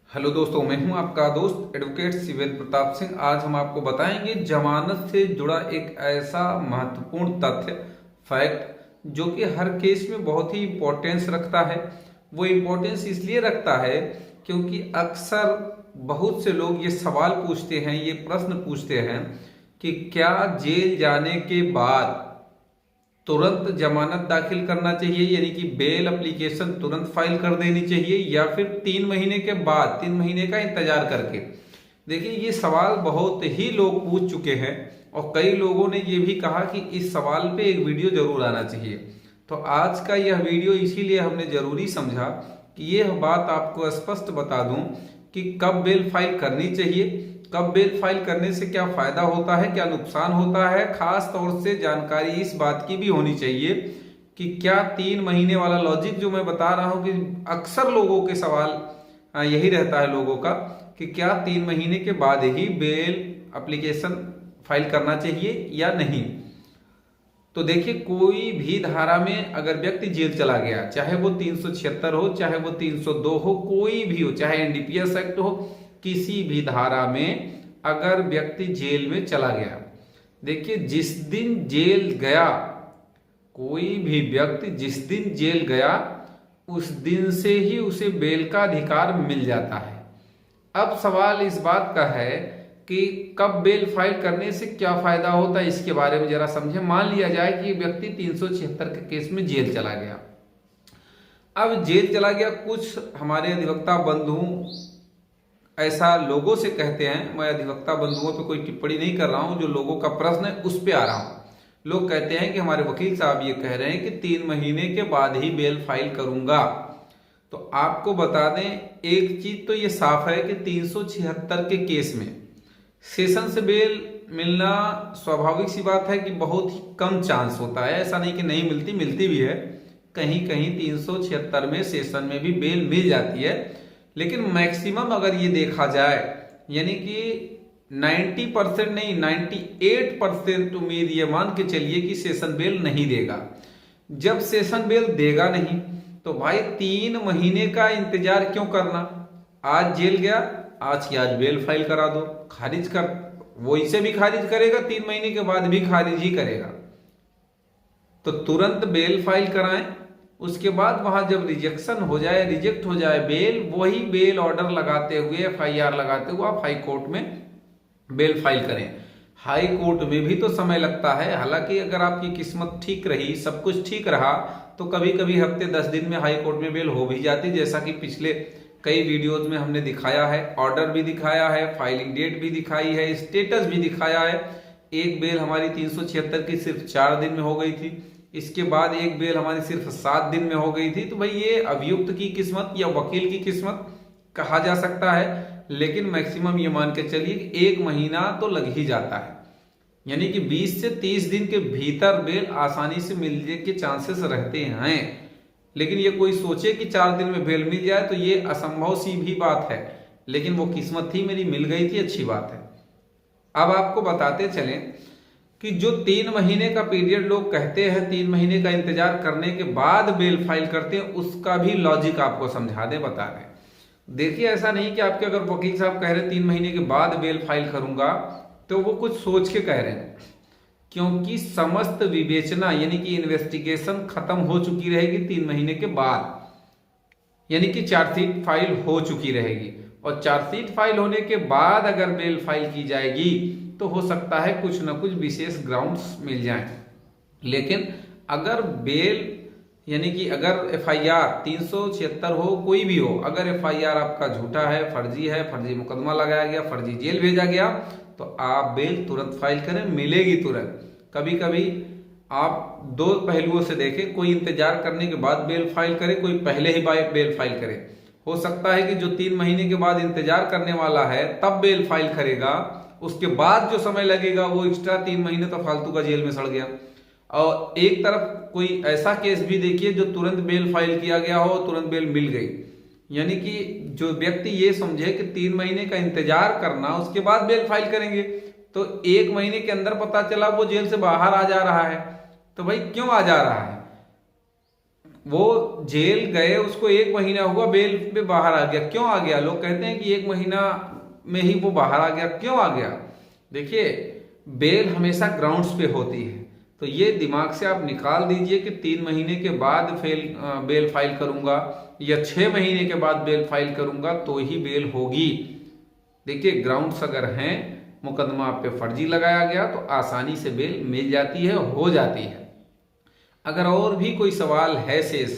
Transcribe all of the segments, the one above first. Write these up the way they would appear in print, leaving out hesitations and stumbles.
Hello दोस्तों, मैं हूं आपका दोस्त एडवोकेट शिवेंद्र प्रताप सिंह। आज हम आपको बताएंगे जमानत से जुड़ा एक ऐसा महत्वपूर्ण तथ्य, फैक्ट, जो कि हर केस में बहुत ही इंपॉर्टेंस रखता है। वो इंपॉर्टेंस इसलिए रखता है क्योंकि अक्सर बहुत से लोग ये सवाल पूछते हैं, ये प्रश्न पूछते हैं कि क्या जेल जाने के बाद तुरंत जमानत दाखिल करना चाहिए, यानी कि बेल एप्लीकेशन तुरंत फाइल कर देनी चाहिए, या फिर 3 महीने के बाद 3 महीने का इंतजार करके। देखिए, ये सवाल बहुत ही लोग पूछ चुके हैं और कई लोगों ने ये भी कहा कि इस सवाल पे एक वीडियो जरूर आना चाहिए। तो आज का यह वीडियो इसीलिए हमने जरूरी समझा कि यह बात आपको स्पष्ट बता दूं कि कब बेल फाइल करनी चाहिए, कब बेल फाइल करने से क्या फायदा होता है, क्या नुकसान होता है। खास तौर से जानकारी इस बात की भी होनी चाहिए कि क्या 3 महीने वाला लॉजिक जो मैं बता रहा हूं कि अक्सर लोगों के सवाल यही रहता है लोगों का कि क्या 3 महीने के बाद ही बेल एप्लीकेशन फाइल करना चाहिए या नहीं। तो देखिए, कोई भी धारा में अगर व्यक्ति जेल चला गया, चाहे वो 376 हो, चाहे वो 302 हो, कोई भी हो, चाहे एनडीपीएस एक्ट हो, किसी भी धारा में अगर व्यक्ति जेल में चला गया, देखिए जिस दिन जेल गया, कोई भी व्यक्ति जिस दिन जेल गया उस दिन से ही उसे बेल का अधिकार मिल जाता है। अब सवाल इस बात का है कि कब बेल फाइल करने से क्या फायदा होता है, इसके बारे में जरा समझे। मान लिया जाए कि व्यक्ति 376 के केस में जेल चला गया। अब जेल चला गया, कुछ हमारे अधिवक्ता बंधु ऐसा लोगों से कहते हैं, मैं अधिवक्ता बंधुओं पे कोई टिप्पणी नहीं कर रहा हूं, जो लोगों का प्रश्न है उस पे आ रहा हूं। लोग कहते हैं कि हमारे वकील साहब ये कह रहे हैं कि 3 महीने के बाद ही बेल फाइल करूंगा। तो आपको बता दें, एक चीज तो ये साफ है कि 376 के केस में सेशन से बेल मिलना स्वाभाविक सी बात है कि बहुत ही कम चांस होता है। ऐसा नहीं कि नहीं मिलती, मिलती भी है। कहीं कहीं 376 में सेशन में भी बेल मिल जाती है, लेकिन मैक्सिमम अगर ये देखा जाए, यानी कि 90% नहीं 98% उम्मीद ये मान के चलिए कि सेशन बेल नहीं देगा। जब सेशन बेल देगा नहीं तो भाई 3 महीने का इंतजार क्यों करना। आज जेल गया, आज की आज बेल फाइल करा दो, खारिज कर, वो इसे भी खारिज करेगा, 3 महीने के बाद भी खारिज ही करेगा। तो तुरंत बेल फाइल कराएं, उसके बाद वहां जब रिजेक्शन हो जाए, रिजेक्ट हो जाए बेल, वही बेल ऑर्डर लगाते हुए, एफआईआर लगाते हुए आप हाई कोर्ट में बेल फाइल करें। हाई कोर्ट में भी तो समय लगता है। हालांकि अगर आपकी किस्मत ठीक रही, सब कुछ ठीक रहा, तो कभी कभी हफ्ते 10 दिन में हाई कोर्ट में बेल हो भी जाती, जैसा कि पिछले कई वीडियोज में हमने दिखाया है। ऑर्डर भी दिखाया है, फाइलिंग डेट भी दिखाई है, स्टेटस भी दिखाया है। एक बेल हमारी 376 की सिर्फ 4 दिन में हो गई थी, इसके बाद एक बेल हमारी सिर्फ 7 दिन में हो गई थी। तो भाई ये अभियुक्त की किस्मत या वकील की किस्मत कहा जा सकता है, लेकिन मैक्सिमम ये मान के चलिए कि 1 महीना तो लग ही जाता है। यानी कि 20 से 30 दिन के भीतर बेल आसानी से मिलने के चांसेस रहते हैं। लेकिन ये कोई सोचे कि 4 दिन में बेल मिल जाए तो ये असंभव सी भी बात है। लेकिन वो किस्मत थी, मेरी मिल गई थी, अच्छी बात है। अब आपको बताते चलें कि जो 3 महीने का पीरियड लोग कहते हैं, 3 महीने का इंतजार करने के बाद बेल फाइल करते हैं, उसका भी लॉजिक आपको समझा दे, बता रहे हैं। देखिए, ऐसा नहीं कि आपके अगर वकील साहब कह रहे 3 महीने के बाद बेल फाइल करूंगा तो वो कुछ सोच के कह रहे हैं, क्योंकि समस्त विवेचना यानी कि इन्वेस्टिगेशन खत्म हो चुकी रहेगी 3 महीने के बाद, यानी कि चार्जशीट फाइल हो चुकी रहेगी। और चार्जशीट फाइल होने के बाद अगर बेल फाइल की जाएगी तो हो सकता है कुछ ना कुछ विशेष ग्राउंड्स मिल जाएं। लेकिन अगर बेल यानी कि अगर एफआईआर 376 हो, कोई भी हो, अगर एफआईआर आपका झूठा है, फर्जी मुकदमा लगाया गया, फर्जी जेल भेजा गया, तो आप बेल तुरंत फाइल करें, मिलेगी तुरंत। कभी कभी आप दो पहलुओं से देखें, कोई इंतजार करने के बाद बेल फाइल करे, कोई पहले ही बेल फाइल करे। हो सकता है कि जो 3 महीने के बाद इंतजार करने वाला है तब बेल फाइल करेगा, उसके बाद जो समय लगेगा वो एक्स्ट्रा 3 महीने तो फालतू का जेल में सड़ गया। और एक तरफ कोई ऐसा केस भी देखिए जो तुरंत बेल फाइल किया गया हो, तुरंत बेल मिल गई। यानी कि जो व्यक्ति ये समझे कि 3 महीने का इंतजार करना, उसके बाद बेल फाइल करेंगे, तो 1 महीने के अंदर पता चला वो जेल से बाहर आ जा रहा है। तो भाई क्यों आ जा रहा है? वो जेल गए, उसको 1 महीना हुआ, बेल पे बाहर आ गया। क्यों आ गया? लोग कहते हैं कि 1 महीना में ही वो बाहर आ गया। क्यों आ गया? देखिए, बेल हमेशा ग्राउंड्स पे होती है, तो ये दिमाग से आप निकाल दीजिए कि 3 महीने के बाद बेल फाइल करूंगा या 6 महीने के बाद बेल फाइल करूंगा तो ही बेल होगी। देखिए, ग्राउंड्स अगर हैं, मुकदमा आप पे फर्जी लगाया गया तो आसानी से बेल मिल जाती है, हो जाती है। अगर और भी कोई सवाल है शेष,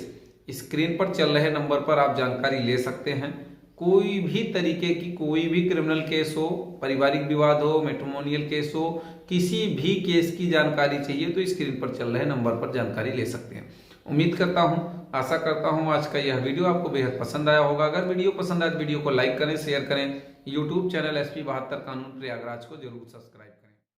स्क्रीन पर चल रहे नंबर पर आप जानकारी ले सकते हैं। कोई भी तरीके की कोई भी क्रिमिनल केस हो, पारिवारिक विवाद हो, मैट्रिमोनियल केस हो, किसी भी केस की जानकारी चाहिए तो स्क्रीन पर चल रहे नंबर पर जानकारी ले सकते हैं। उम्मीद करता हूं, आशा करता हूं आज का यह वीडियो आपको बेहद पसंद आया होगा। अगर वीडियो पसंद आए तो वीडियो को लाइक करें, शेयर करें। यूट्यूब चैनल SP 72 कानून प्रयागराज को जरूर सब्सक्राइब